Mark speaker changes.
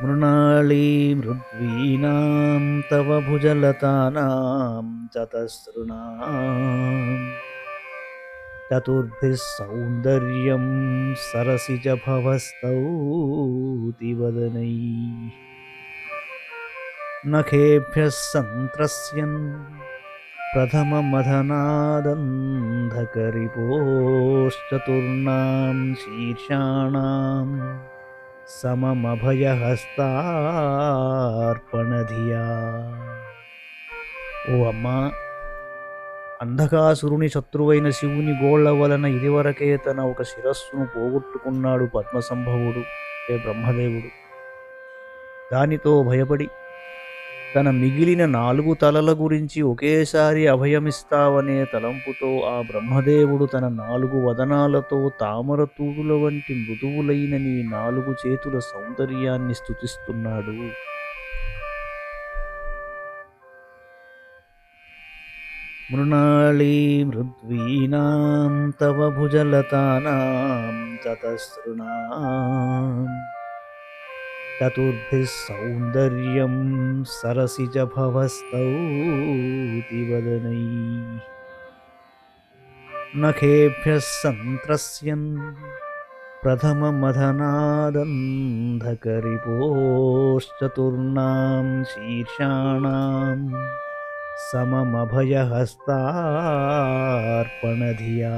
Speaker 1: మృణాళీమృద్వీనాం తవ భుజలతానాం చతసృణాం చతుర్భిः సౌందర్యం సరసిజభవస్తౌతి వదనైః నఖేభ్యः సంత్రస్యన్ ప్రథమమధనాదంధకరిపోశ్చతుర్ణాం శీర్షాణాం సమమభయహస్తార్పణధియా. ఓ అమ్మా, అంధకాసురుని శత్రువైన శివుని గోళ్ల వలన ఇదివరకే తన ఒక శిరస్సును పోగొట్టుకున్నాడు పద్మసంభవుడు బ్రహ్మదేవుడు. దానితో భయపడి తన మిగిలిన 4 తలల గురించి ఒకేసారి అభయమిస్తావనే తలంపుతో ఆ బ్రహ్మదేవుడు తన 4 వదనాలతో తామర తూడుల వంటి మృదువులైన నీ 4 చేతుల సౌందర్యాన్ని స్తుతిస్తున్నాడు. మృణాళీమృద్వీనాం తవ భుజలతానాం చతసృణాం చతుర్భిः సౌందర్యం సరసిజభవస్తౌతి వదనైః నఖేభ్యः సంత్రస్యన్ ప్రథమమధనాదంధకరిపోశ్చతుర్ణాం శీర్షాణాం సమమభయహస్తార్పణధియా.